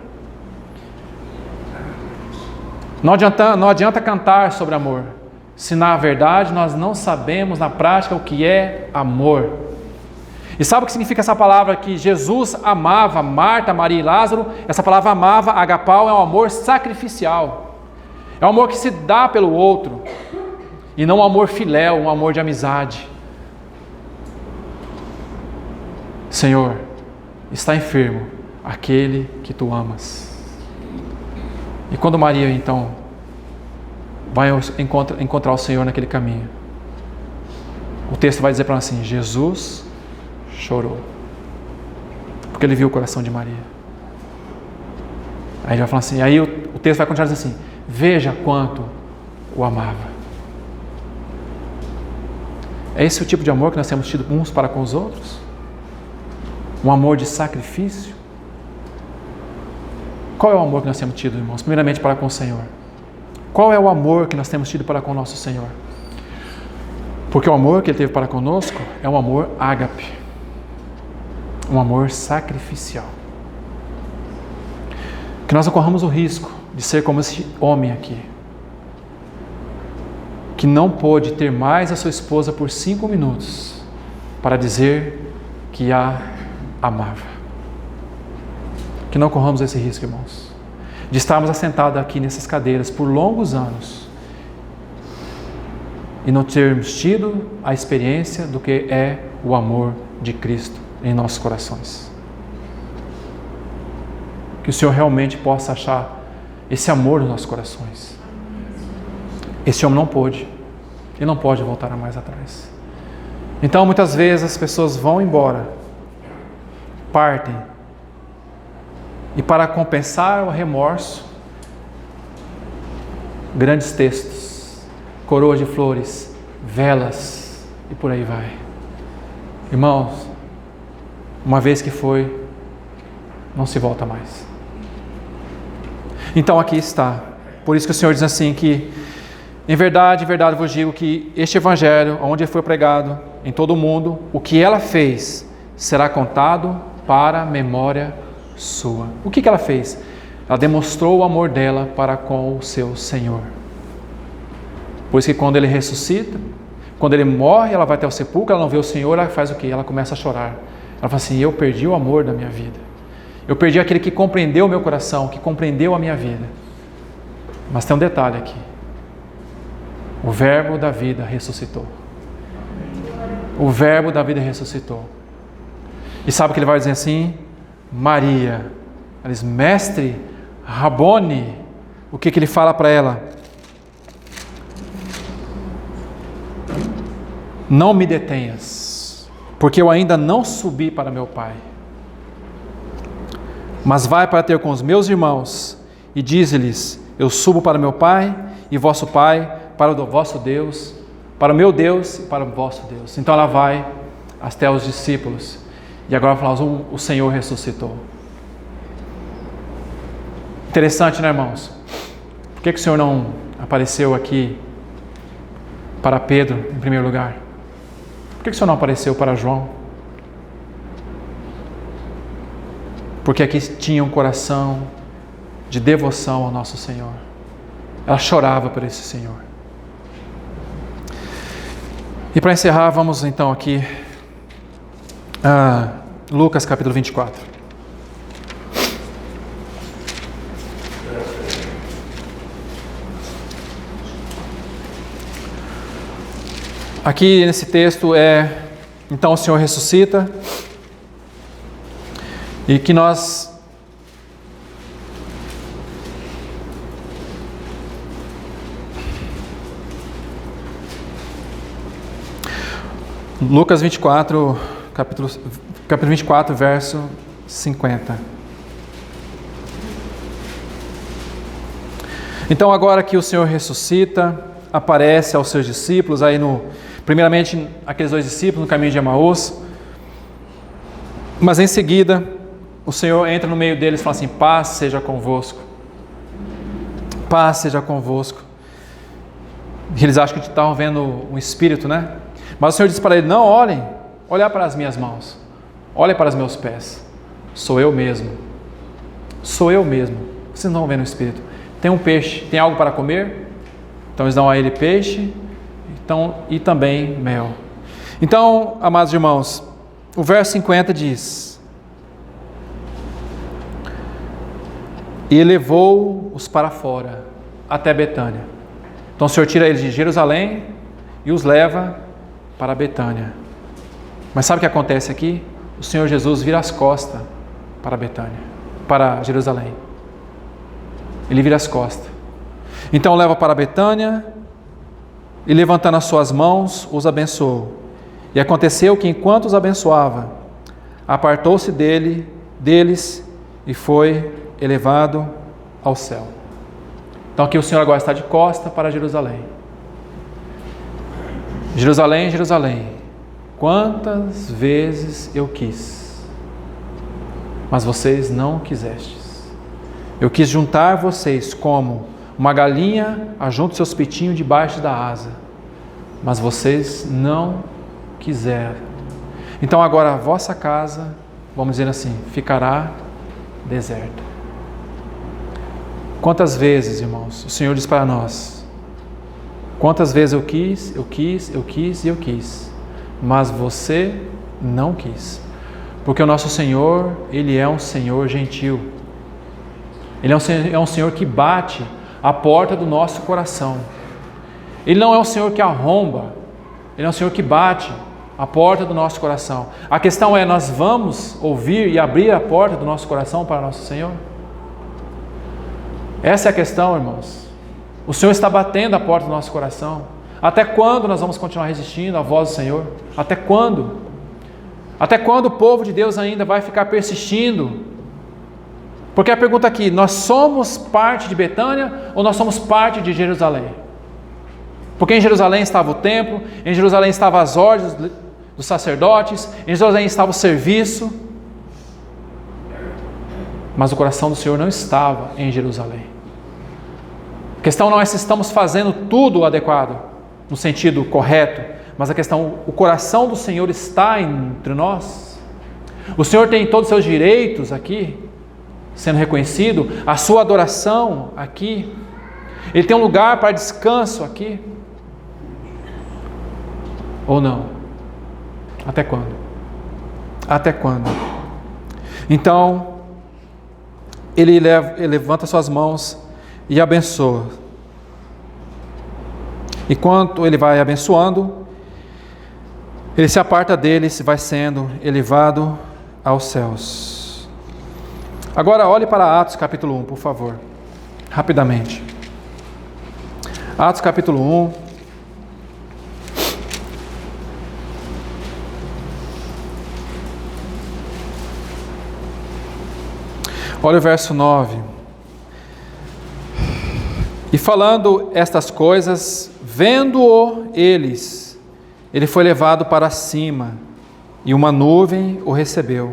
A: Não adianta cantar sobre amor, se na verdade nós não sabemos na prática o que é amor. E sabe o que significa essa palavra que Jesus amava Marta, Maria e Lázaro? Essa palavra amava, agapau, é um amor sacrificial. É um amor que se dá pelo outro, e não um amor filéu, um amor de amizade. Senhor, está enfermo aquele que tu amas. E quando Maria então vai encontrar o Senhor naquele caminho, o texto vai dizer para nós assim: Jesus chorou, porque ele viu o coração de Maria. Aí ele vai falar assim, aí o texto vai continuar dizendo assim: veja quanto o amava. É esse o tipo de amor que nós temos tido uns para com os outros? Um amor de sacrifício? Qual é o amor que nós temos tido, irmãos? Primeiramente para com o Senhor. Qual é o amor que nós temos tido para com o nosso Senhor? Porque o amor que Ele teve para conosco é um amor ágape, um amor sacrificial. Que nós não corramos o risco de ser como esse homem aqui, que não pôde ter mais a sua esposa por 5 minutos para dizer que a amava. Que não corramos esse risco, irmãos, de estarmos assentados aqui nessas cadeiras por longos anos e não termos tido a experiência do que é o amor de Cristo em nossos corações. Que o Senhor realmente possa achar esse amor nos nossos corações. Esse homem não pôde, ele não pode voltar mais atrás. Então muitas vezes as pessoas vão embora, partem, e para compensar o remorso, grandes textos, coroas de flores, velas e por aí vai. Irmãos, uma vez que foi, não se volta mais. Então aqui está. Por isso que o Senhor diz assim que, em verdade vos digo que este evangelho, onde ele foi pregado em todo o mundo, o que ela fez será contado para a memória sua. O que ela fez? Ela demonstrou o amor dela para com o seu Senhor. Pois que quando ele ressuscita, quando ele morre, ela vai até o sepulcro, ela não vê o Senhor, ela faz o quê? Ela começa a chorar. Ela fala assim: eu perdi o amor da minha vida. Eu perdi aquele que compreendeu o meu coração, que compreendeu a minha vida. Mas tem um detalhe aqui. O verbo da vida ressuscitou. O verbo da vida ressuscitou. E sabe o que ele vai dizer assim? Maria. Ela diz: Mestre, Rabone. O que ele fala para ela? Não me detenhas, porque eu ainda não subi para meu Pai. Mas vai para ter com os meus irmãos e dize-lhes: eu subo para meu Pai e vosso Pai, para o vosso Deus, para o meu Deus e para o vosso Deus. Então ela vai até os discípulos e agora fala: o Senhor ressuscitou. Interessante, né, irmãos? Por que o Senhor não apareceu aqui para Pedro em primeiro lugar? Por que o Senhor não apareceu para João? Porque aqui tinha um coração de devoção ao nosso Senhor. Ela chorava por esse Senhor. E para encerrar, vamos então aqui a Lucas capítulo 24. Aqui nesse texto então o Senhor ressuscita e que nós Lucas 24, capítulo 24, verso 50. Então agora que o Senhor ressuscita, aparece aos seus discípulos, primeiramente aqueles 2 discípulos no caminho de Emaús, mas em seguida o Senhor entra no meio deles e fala assim: paz seja convosco, paz seja convosco. E eles acham que estavam vendo um espírito, né? Mas o Senhor diz para ele: não olhem para as minhas mãos, olhem para os meus pés, sou eu mesmo, vocês não estão vendo o espírito. Tem um peixe, tem algo para comer? Então eles dão a ele peixe e também mel. Então, amados irmãos, o verso 50 diz: e levou-os para fora, até Betânia. Então o Senhor tira eles de Jerusalém e os leva para Betânia. Mas sabe o que acontece aqui? O Senhor Jesus vira as costas para Betânia, para Jerusalém. Ele vira as costas. Então leva para Betânia e, levantando as suas mãos, os abençoou. E aconteceu que, enquanto os abençoava, apartou-se deles e foi elevado ao céu. Então aqui o Senhor agora está de costa para Jerusalém. Jerusalém, Jerusalém, quantas vezes eu quis, mas vocês não quisestes. Eu quis juntar vocês como uma galinha ajunta seus pitinhos debaixo da asa, mas vocês não quiseram. Então agora a vossa casa, vamos dizer assim, ficará deserta. Quantas vezes, irmãos, o Senhor diz para nós: quantas vezes eu quis, mas você não quis. Porque o nosso Senhor, Ele é um Senhor gentil. Ele é um Senhor que bate a porta do nosso coração. Ele não é um Senhor que arromba, Ele é um Senhor que bate a porta do nosso coração. A questão é: nós vamos ouvir e abrir a porta do nosso coração para nosso Senhor? Essa é a questão, irmãos. O Senhor está batendo a porta do nosso coração. Até quando nós vamos continuar resistindo à voz do Senhor? Até quando? Até quando o povo de Deus ainda vai ficar persistindo? Porque a pergunta aqui: nós somos parte de Betânia ou nós somos parte de Jerusalém? Porque em Jerusalém estava o templo, em Jerusalém estavam as ordens dos sacerdotes, em Jerusalém estava o serviço, mas o coração do Senhor não estava em Jerusalém. A questão não é se estamos fazendo tudo adequado, no sentido correto, mas a questão: o coração do Senhor está entre nós? O Senhor tem todos os seus direitos aqui sendo reconhecido, a sua adoração aqui, Ele tem um lugar para descanso aqui, ou não? Até quando? Até quando? Então ele levanta suas mãos e abençoa. Enquanto ele vai abençoando, ele se aparta deles e vai sendo elevado aos céus. Agora olhe para Atos capítulo 1, por favor, rapidamente. Atos capítulo 1. Olha o verso 9. E falando estas coisas, vendo-o eles, ele foi levado para cima, e uma nuvem o recebeu,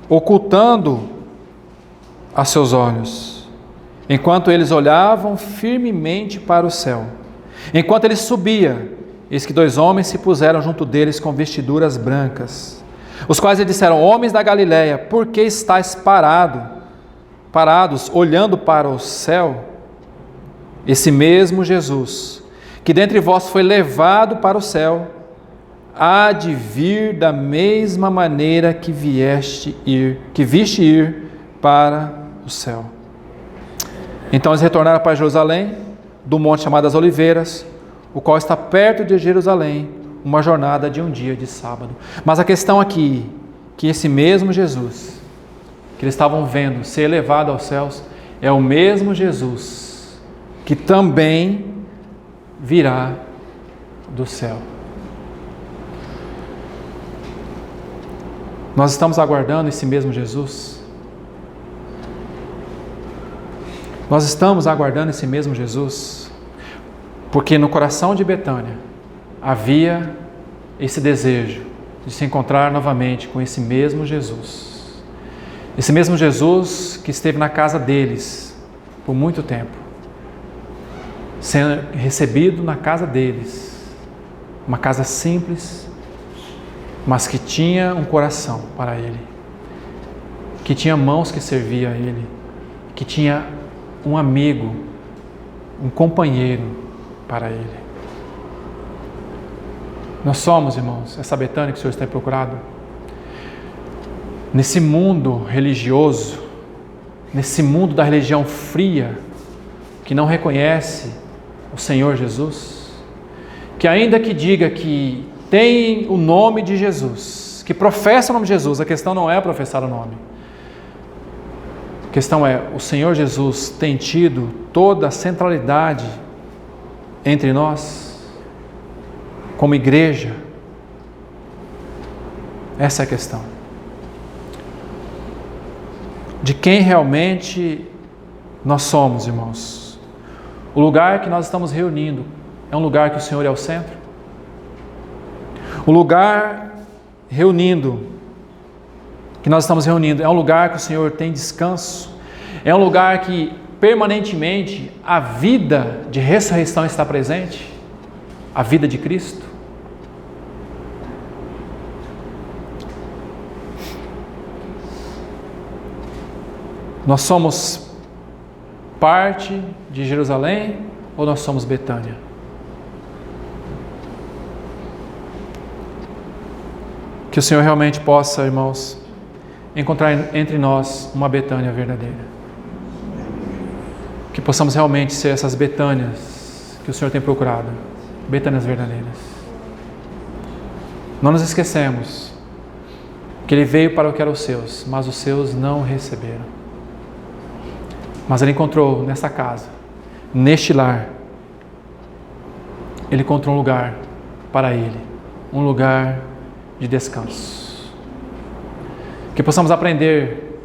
A: ocultando a seus olhos, enquanto eles olhavam firmemente para o céu. Enquanto ele subia, eis que 2 homens se puseram junto deles com vestiduras brancas, os quais lhe disseram: homens da Galileia, por que estáis parados, olhando para o céu? Esse mesmo Jesus, que dentre vós foi levado para o céu, há de vir da mesma maneira que viste ir para o céu. Então eles retornaram para Jerusalém, do monte chamado das Oliveiras, o qual está perto de Jerusalém, uma jornada de um dia de sábado. Mas a questão aqui, que esse mesmo Jesus, que eles estavam vendo ser elevado aos céus, é o mesmo Jesus que também virá do céu. Nós estamos aguardando esse mesmo Jesus? Nós estamos aguardando esse mesmo Jesus? Porque no coração de Betânia havia esse desejo de se encontrar novamente com esse mesmo Jesus. Esse mesmo Jesus que esteve na casa deles por muito tempo, sendo recebido na casa deles, uma casa simples, mas que tinha um coração para ele, que tinha mãos que serviam a ele, que tinha um amigo, um companheiro para ele. Nós somos, irmãos, essa Betânia que o Senhor tem procurado. Nesse mundo religioso, nesse mundo da religião fria, que não reconhece o Senhor Jesus, que ainda que diga que tem o nome de Jesus, que professa o nome de Jesus, a questão não é professar o nome. A questão é, o Senhor Jesus tem tido toda a centralidade entre nós, como igreja? Essa é a questão. De quem realmente nós somos, irmãos? O lugar que nós estamos reunindo é um lugar que o Senhor é o centro? O lugar que nós estamos reunindo é um lugar que o Senhor tem descanso? É um lugar que permanentemente a vida de ressurreição está presente? A vida de Cristo? Nós somos parte de Jerusalém ou nós somos Betânia? Que o Senhor realmente possa, irmãos, encontrar entre nós uma Betânia verdadeira. Que possamos realmente ser essas Betânias que o Senhor tem procurado, Betânias verdadeiras. Não nos esquecemos que Ele veio para o que eram os seus, mas os seus não o receberam. Mas Ele encontrou nessa casa, neste lar, Ele encontrou um lugar para Ele, um lugar de descanso. Que possamos aprender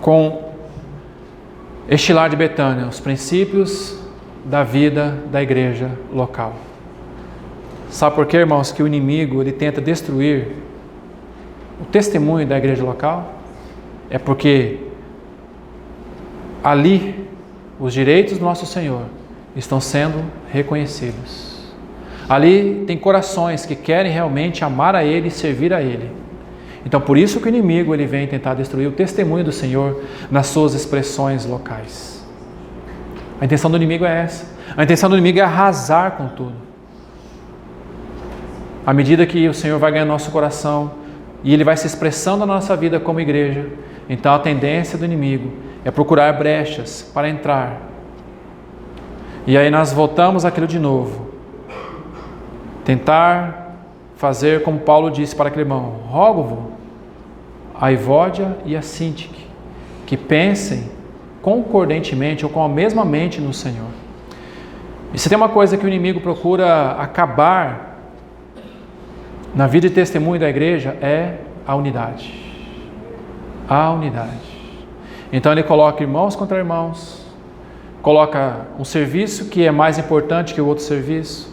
A: com este lar de Betânia, os princípios da vida da igreja local. Sabe por quê, irmãos, que o inimigo ele tenta destruir o testemunho da igreja local? É porque ali os direitos do nosso Senhor estão sendo reconhecidos. Ali tem corações que querem realmente amar a Ele e servir a Ele. Então por isso que o inimigo ele vem tentar destruir o testemunho do Senhor nas suas expressões locais. A intenção do inimigo é essa. A intenção do inimigo é arrasar com tudo. À medida que o Senhor vai ganhando nosso coração e Ele vai se expressando na nossa vida como igreja, então a tendência do inimigo é procurar brechas para entrar. E aí nós voltamos àquilo de novo. Tentar fazer como Paulo disse para aquele irmão: rogo-vos a Evódia e a Sintique que pensem concordantemente ou com a mesma mente no Senhor. E se tem uma coisa que o inimigo procura acabar na vida de testemunho da igreja, é a unidade. A unidade. Então ele coloca irmãos contra irmãos, coloca um serviço que é mais importante que o outro serviço,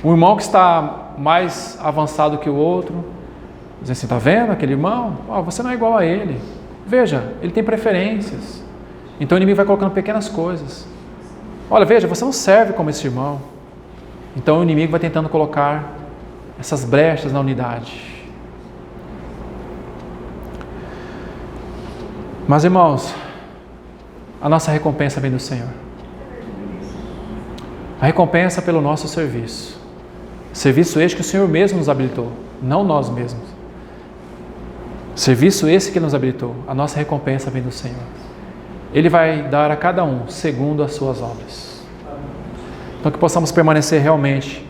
A: um irmão que está mais avançado que o outro, diz assim, está vendo aquele irmão? Você não é igual a ele. Veja, ele tem preferências. Então o inimigo vai colocando pequenas coisas. Olha, veja, você não serve como esse irmão. Então o inimigo vai tentando colocar essas brechas na unidade. Mas irmãos, a nossa recompensa vem do Senhor. A recompensa pelo nosso serviço. Serviço este que o Senhor mesmo nos habilitou, não nós mesmos. Serviço esse que nos habilitou. A nossa recompensa vem do Senhor. Ele vai dar a cada um segundo as suas obras. Então que possamos permanecer realmente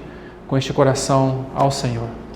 A: com este coração ao Senhor.